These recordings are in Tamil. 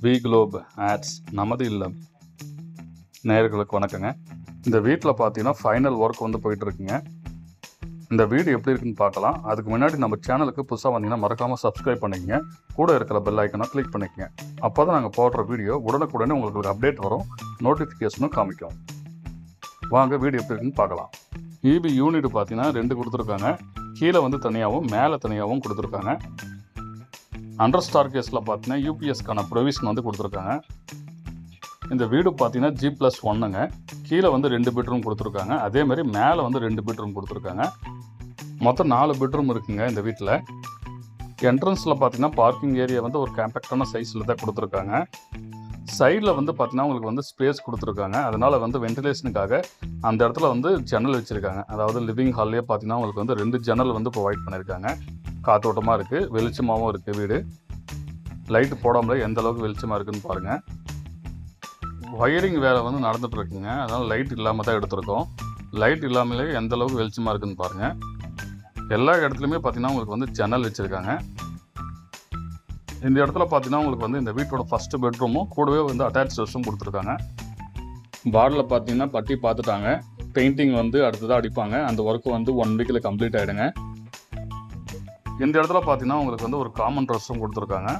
வி குளோப் ஆட்ஸ் நமது இல்லம் நேயர்களுக்கு வணக்கங்க. இந்த வீட்டில் பார்த்தீங்கன்னா ஃபைனல் ஒர்க் வந்து போயிட்டுருக்குங்க. இந்த வீடு எப்படி இருக்குன்னு பார்க்கலாம். அதுக்கு முன்னாடி நம்ம சேனலுக்கு புதுசாக வந்தீங்கன்னா மறக்காமல் சப்ஸ்கிரைப் பண்ணிக்கங்க. கூட இருக்கிற பெல் ஐக்கனை கிளிக் பண்ணிக்கங்க. அப்போ தான் நாங்கள் போடுற வீடியோ உடனுக்குடனே உங்களுக்கு அப்டேட் வரும், நோட்டிஃபிகேஷனும் காமிக்கும். வாங்க வீடு எப்படி இருக்குன்னு பார்க்கலாம். இபி யூனிட் பார்த்தீங்கன்னா 2 கொடுத்துருக்காங்க. கீழே வந்து தனியாகவும் மேலே தனியாகவும் கொடுத்துருக்காங்க. அண்டர் ஸ்டார் கேஸில் பார்த்தீங்கன்னா யூபிஎஸ்க்கான ப்ரொவிஷன் வந்து கொடுத்துருக்காங்க. இந்த வீடு பார்த்தீங்கன்னா G+1ங்க. கீழே வந்து 2 பெட்ரூம் கொடுத்துருக்காங்க. அதேமாதிரி மேலே வந்து 2 பெட்ரூம் கொடுத்துருக்காங்க. மொத்தம் 4 பெட்ரூம் இருக்குங்க இந்த வீட்டில். என்ட்ரன்ஸில் பார்த்தீங்கன்னா பார்க்கிங் ஏரியா வந்து ஒரு காம்பேக்டான சைஸில் தான் கொடுத்துருக்காங்க. சைடில் வந்து பார்த்தீங்கன்னா உங்களுக்கு வந்து ஸ்பேஸ் கொடுத்துருக்காங்க. அதனால் வந்து வென்டிலேஷனுக்காக அந்த இடத்துல வந்து ஜன்னல் வச்சுருக்காங்க. அதாவது லிவிங் ஹால்லேயே பார்த்தீங்கன்னா உங்களுக்கு வந்து 2 ஜன்னல் வந்து ப்ரொவைட் பண்ணியிருக்காங்க. காத்தோட்டமாக இருக்குது, வெளிச்சமாகவும் இருக்குது. வீடு லைட்டு போடாமலே எந்த அளவுக்கு வெளிச்சமாக இருக்குதுன்னு பாருங்கள். ஒயரிங் வேலை வந்து நடந்துகிட்ருக்குங்க. அதனால் லைட் இல்லாமல் தான் எடுத்திருக்கோம். லைட் இல்லாமலே எந்த அளவுக்கு வெளிச்சமாக இருக்குதுன்னு பாருங்கள். எல்லா இடத்துலையுமே பார்த்தீங்கன்னா உங்களுக்கு வந்து ஜன்னல் வச்சுருக்காங்க. இந்த இடத்துல பார்த்தீங்கன்னா உங்களுக்கு வந்து இந்த வீட்டோட ஃபஸ்ட்டு பெட்ரூமும் கூடவே வந்து அட்டாச் ரெஸ்ட்ரூம் கொடுத்துருக்காங்க. வார்டில் பார்த்தீங்கன்னா பட்டி பார்த்துட்டாங்க. பெயிண்டிங் வந்து அடுத்ததாக அடிப்பாங்க. அந்த ஒர்க்கு வந்து 1 வீக்கில் கம்ப்ளீட் ஆகிடுங்க. இந்த இடத்துல பார்த்தீங்கன்னா உங்களுக்கு வந்து ஒரு காமன் ரெஸ்ட்ரூம் கொடுத்துருக்காங்க.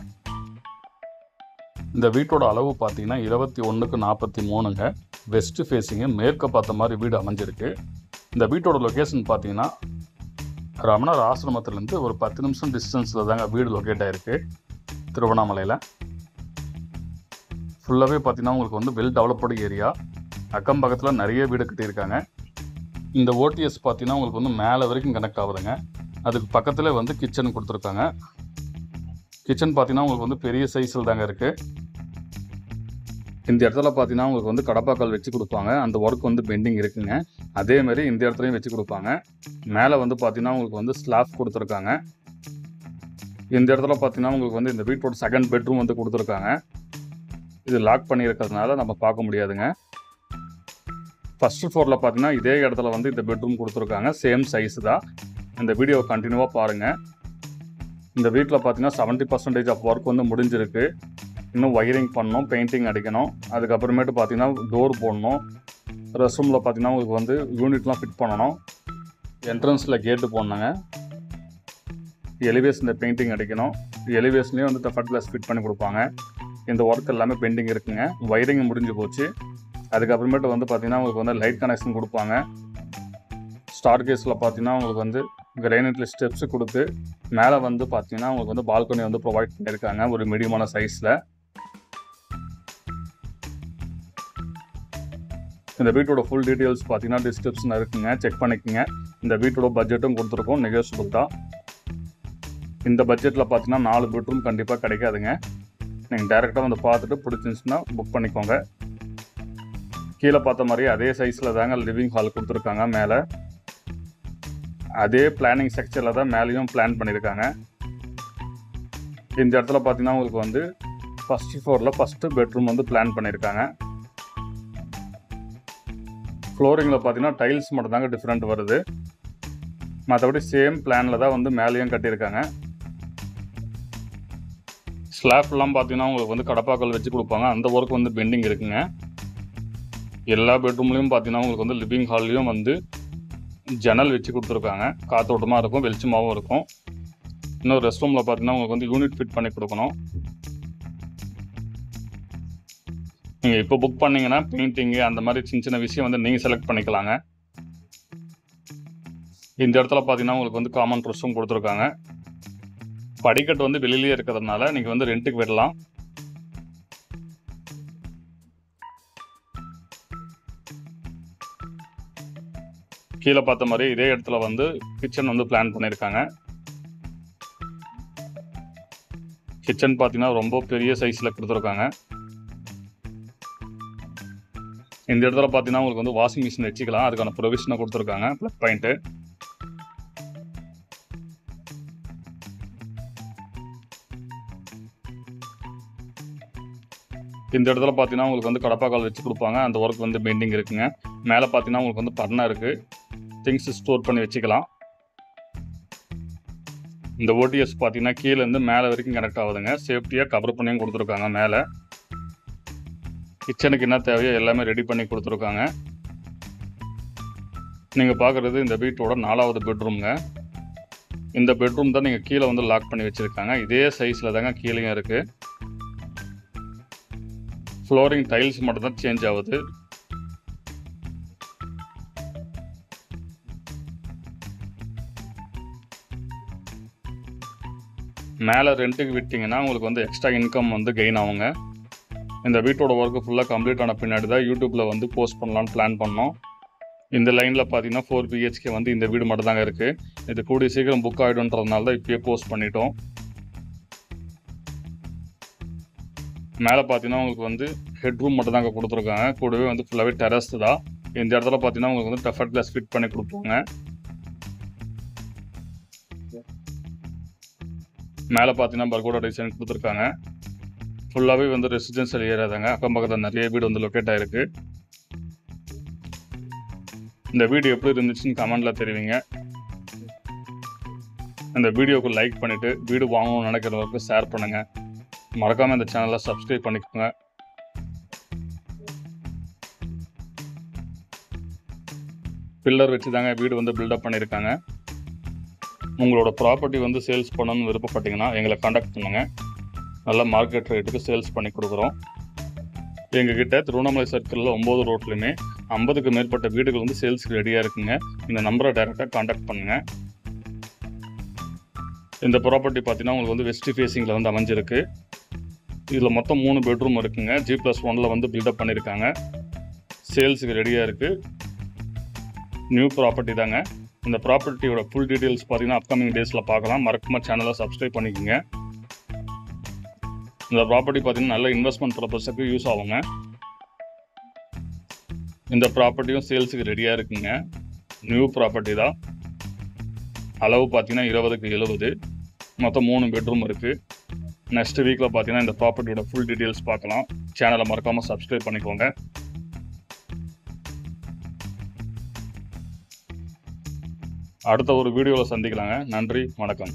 இந்த வீட்டோட அளவு பார்த்தீங்கன்னா 21x43ங்க. வெஸ்ட் ஃபேஸிங்கு மேற்க பார்த்த மாதிரி வீடு அமைஞ்சிருக்கு. இந்த வீட்டோட லொக்கேஷன் பார்த்தீங்கன்னா ரமணர் ஆசிரமத்துலேருந்து ஒரு 10 நிமிஷம் டிஸ்டன்ஸில் தாங்க வீடு லொக்கேட் ஆகிருக்கு, திருவண்ணாமலையில். ஃபுல்லாகவே பார்த்தீங்கன்னா உங்களுக்கு வந்து வெல் டெவலப்டு ஏரியா. அக்கம் பக்கத்தில் நிறைய வீடு கட்டியிருக்காங்க. இந்த ஓடிஎஸ் பார்த்தீங்கன்னா உங்களுக்கு வந்து மேலே வரைக்கும் கனெக்ட் ஆகுதுங்க. அதுக்கு பக்கத்தில் வந்து கிச்சன் கொடுத்துருக்காங்க. கிச்சன் பார்த்தீங்கன்னா உங்களுக்கு வந்து பெரிய சைஸில் தாங்க இருக்குது. இந்த இடத்துல பார்த்தீங்கன்னா உங்களுக்கு வந்து கடப்பாக்கல் வச்சு கொடுப்பாங்க. அந்த ஒர்க் வந்து பெண்டிங் இருக்குங்க. அதேமாதிரி இந்த இடத்துலையும் வச்சு கொடுப்பாங்க. மேலே வந்து பார்த்தீங்கன்னா உங்களுக்கு வந்து ஸ்லாப் கொடுத்துருக்காங்க. இந்த இடத்துல பார்த்தீங்கன்னா உங்களுக்கு வந்து இந்த வீட்டோட செகண்ட் பெட்ரூம் வந்து கொடுத்துருக்காங்க. இது லாக் பண்ணியிருக்கிறதுனால நம்ம பார்க்க முடியாதுங்க. ஃபஸ்ட்டு ஃப்ளோரில் பார்த்தீங்கன்னா இதே இடத்துல வந்து இந்த பெட்ரூம் கொடுத்துருக்காங்க. சேம் சைஸு தான். இந்த வீடியோவை கண்டினியூவாக பாருங்கள். இந்த வீட்டில் பார்த்தீங்கன்னா 70% ஆஃப் ஒர்க் வந்து முடிஞ்சிருக்கு. இன்னும் ஒயரிங் பண்ணணும், பெயிண்டிங் அடிக்கணும். அதுக்கப்புறமேட்டு பார்த்தீங்கன்னா டோர் போடணும். ரெஸ்ட் ரூமில் பார்த்தீங்கன்னா உங்களுக்கு வந்து யூனிட்லாம் ஃபிட் பண்ணணும். என்ட்ரன்ஸில் கேட்டு போடணுங்க. எலிவேஷனில் பெயிண்டிங் அடிக்கணும். எலிவேஷன்லேயும் வந்து டெஃபர்ட் கிளாஸ் ஃபிட் பண்ணி கொடுப்பாங்க. இந்த ஒர்க் எல்லாமே பெண்டிங் இருக்குங்க. ஒயரிங் முடிஞ்சு போச்சு. அதுக்கப்புறமேட்டு வந்து பார்த்தீங்கன்னா உங்களுக்கு வந்து லைட் கனெக்ஷன் கொடுப்பாங்க. ஸ்டார் கேஸில் பார்த்தீங்கன்னா உங்களுக்கு வந்து கிரானைட்டில் ஸ்டெப்ஸு கொடுத்து மேலே வந்து பார்த்தீங்கன்னா உங்களுக்கு வந்து பால்கனி வந்து ப்ரொவைட் பண்ணியிருக்காங்க ஒரு மீடியமான சைஸில். இந்த வீட்டோட ஃபுல் டீட்டெயில்ஸ் பார்த்தீங்கன்னா டிஸ்கிரிப்ஷனில் இருக்குங்க, செக் பண்ணிக்கோங்க. இந்த வீட்டோட பட்ஜெட்டும் கொடுத்துருக்கோம், நெகோஷியபிள் தான். இந்த பட்ஜெட்டில் பார்த்தீங்கன்னா 4 பெட்ரூம் கண்டிப்பாக கிடைக்காதுங்க. நீங்கள் டேரெக்டாக வந்து பார்த்துட்டு பிடிச்சிருந்துச்சுன்னா புக் பண்ணிக்கோங்க. கீழே பார்த்த மாதிரியே அதே சைஸில் தாங்க லிவிங் ஹால் கொடுத்துருக்காங்க. மேலே அதே பிளானிங் ஸ்ட்ரக்சரில் தான் மேலேயும் பிளான் பண்ணியிருக்காங்க. இந்த இடத்துல பார்த்தீங்கன்னா உங்களுக்கு வந்து ஃபஸ்ட்டு ஃப்ளோரில் ஃபஸ்ட்டு பெட்ரூம் வந்து பிளான் பண்ணியிருக்காங்க. ஃப்ளோரிங்கில் பார்த்தீங்கன்னா டைல்ஸ் மட்டும் தாங்க டிஃப்ரெண்ட் வருது. மற்றபடி சேம் பிளானில் தான் வந்து மேலேயும் கட்டியிருக்காங்க. ஸ்லாப்லாம் பார்த்தீங்கன்னா உங்களுக்கு வந்து கடப்பாக்கல் வச்சு கொடுப்பாங்க. அந்த ஒர்க் வந்து பெண்டிங் இருக்குங்க. எல்லா பெட்ரூம்லேயும் பார்த்தீங்கன்னா உங்களுக்கு வந்து லிவிங் ஹால்லையும் வந்து ஜன்னல் வச்சு கொடுத்துருக்காங்க. காத்தோட்டமாக இருக்கும், வெளிச்சமாகவும் இருக்கும். இன்னும் ரெஸ்ட் ரூமில் பார்த்தீங்கன்னா உங்களுக்கு வந்து யூனிட் ஃபிட் பண்ணி கொடுக்கணும். நீங்கள் இப்போ புக் பண்ணிங்கன்னா பெயிண்டிங்கு அந்த மாதிரி சின்ன சின்ன விஷயம் வந்து நீங்கள் செலக்ட் பண்ணிக்கலாங்க. இந்த இடத்துல பார்த்தீங்கன்னா உங்களுக்கு வந்து காமன் ரெஸ்ட்ரூம் கொடுத்துருக்காங்க. படிக்கட்டு வந்து வெளியிலேயே இருக்கிறதுனால நீங்கள் வந்து ரெண்ட்டுக்கு விடலாம். கீழே பார்த்த மாதிரி இதே இடத்துல வந்து கிச்சன் வந்து பிளான் பண்ணியிருக்காங்க. கிச்சன் பார்த்தீங்கன்னா ரொம்ப பெரிய சைஸில் கொடுத்துருக்காங்க. இந்த இடத்துல பார்த்தீங்கன்னா உங்களுக்கு வந்து வாஷிங் மிஷின் வச்சுக்கலாம். அதுக்கான ப்ரொவிஷனை கொடுத்துருக்காங்க, ப்ளக் பாயிண்ட்டு. இந்த இடத்துல பார்த்தீங்கன்னா உங்களுக்கு வந்து கடப்பாக்கால் வச்சு கொடுப்பாங்க. அந்த ஒர்க் வந்து பெண்டிங் இருக்குங்க. மேலே பார்த்தீங்கன்னா உங்களுக்கு வந்து பர்னர் இருக்குது, திங்ஸ் ஸ்டோர் பண்ணி வச்சுக்கலாம். இந்த ஓடிஎஸ் பார்த்தீங்கன்னா கீழேருந்து மேலே வரைக்கும் கனெக்ட் ஆகுதுங்க. சேஃப்டியாக கவர் பண்ணியும் கொடுத்துருக்காங்க. மேலே கிச்சனுக்கு என்ன தேவையோ எல்லாமே ரெடி பண்ணி கொடுத்துருக்காங்க. நீங்கள் பார்க்குறது இந்த வீட்டோட 4வது பெட்ரூம்ங்க. இந்த பெட்ரூம் தான் நீங்கள் கீழே வந்து லாக் பண்ணி வச்சுருக்காங்க. இதே சைஸில் தாங்க கீழேயும் இருக்குது. ஃப்ளோரிங் டைல்ஸ் மட்டும் தான் சேஞ்ச் ஆகுது. மேலே ரெண்ட்டுக்கு விட்டிங்கன்னா உங்களுக்கு வந்து எக்ஸ்ட்ரா இன்கம் வந்து கெயின் ஆகுங்க. இந்த வீட்டோட ஒர்க்கு ஃபுல்லாக கம்ப்ளீட் ஆன பின்னாடி தான் யூடியூப்பில் வந்து போஸ்ட் பண்ணலான்னு பிளான் பண்ணோம். இந்த லைனில் பார்த்தீங்கன்னா 4 BHK வந்து இந்த வீடு மட்டும் தாங்க இருக்குது. இது கூடிய சீக்கிரம் புக் ஆகிடும்ன்றதுனால தான் இப்போயே போஸ்ட் பண்ணிட்டோம். மேலே பார்த்தீங்கன்னா உங்களுக்கு வந்து ஹெட்ரூம் மட்டும் தாங்க கொடுத்துருக்காங்க. கூடவே வந்து ஃபுல்லாகவே டெரஸ் தான். இந்த இடத்துல பார்த்தீங்கன்னா உங்களுக்கு வந்து டெஃபர்ட் கிளாஸ் ஃபிட் பண்ணி கொடுப்பாங்க. மேலே பார்த்தீங்கன்னா பர்கோடா டிசைன் கொடுத்துருக்காங்க. ஃபுல்லாகவே வந்து ரெசிடென்ஷியல் ஏரியா தாங்க. அக்கம் பக்கத்தில் நிறைய வீடு வந்து லொக்கேட் ஆகிருக்கு. இந்த வீடியோ எப்படி இருந்துச்சுன்னு கமெண்டில் தெரிவிங்க. இந்த வீடியோவுக்கு லைக் பண்ணிவிட்டு வீடு வாங்கணும்னு நினைக்கிறவருக்கு ஷேர் பண்ணுங்கள். மறக்காமல் இந்த சேனலை சப்ஸ்கிரைப் பண்ணிக்கோங்க. பில்லர் வச்சு தாங்க வீடு வந்து பில்டப் பண்ணியிருக்காங்க. உங்களோட ப்ராப்பர்ட்டி வந்து சேல்ஸ் பண்ணணும்னு விருப்பப்பட்டீங்கன்னா எங்களை காண்டாக்ட் பண்ணுங்கள். நல்ல மார்க்கெட் ரேட்டுக்கு சேல்ஸ் பண்ணி கொடுக்குறோம். எங்ககிட்ட திருவண்ணாமலை சர்க்கிளில் 9 ரோட்லையுமே 50க்கு மேற்பட்ட வீடுகள் வந்து சேல்ஸுக்கு ரெடியாக இருக்குங்க. இந்த நம்பரை டைரெக்டாக காண்டாக்ட் பண்ணுங்கள். இந்த ப்ராப்பர்ட்டி பார்த்தீங்கன்னா உங்களுக்கு வந்து வெஸ்ட் ஃபேஸிங்கில் வந்து அமைஞ்சிருக்கு. இதில் மொத்தம் 3 பெட்ரூம் இருக்குங்க. G+1 வந்து பில்டப் பண்ணியிருக்காங்க. சேல்ஸுக்கு ரெடியாக இருக்குது. நியூ ப்ராப்பர்ட்டி தாங்க. இந்த ப்ராப்பர்ட்டியோட ஃபுல் டீட்டெயில்ஸ் பார்த்தீங்கன்னா அப்கமிங் டேஸில் பார்க்கலாம். மறக்காம சேனலை சப்ஸ்கிரைப் பண்ணிக்கோங்க. இந்த ப்ராப்பர்ட்டி பார்த்தீங்கன்னா நல்ல இன்வெஸ்ட்மெண்ட் பர்பஸுக்கு யூஸ் ஆகுங்க. இந்த ப்ராப்பர்ட்டியும் சேல்ஸுக்கு ரெடியாக இருக்குங்க. நியூ ப்ராப்பர்ட்டி தான். அளவு பார்த்தீங்கன்னா 20க்கு 70. மொத்தம் 3 பெட்ரூம் இருக்குது. நெக்ஸ்ட் வீக்கில் பார்த்தீங்கன்னா இந்த ப்ராப்பர்ட்டியோட ஃபுல் டீட்டெயில்ஸ் பார்க்கலாம். சேனலை மறக்காமல் சப்ஸ்கிரைப் பண்ணிக்கோங்க. அடுத்த ஒரு வீடியோவில் சந்திக்கலாங்க. நன்றி, வணக்கம்.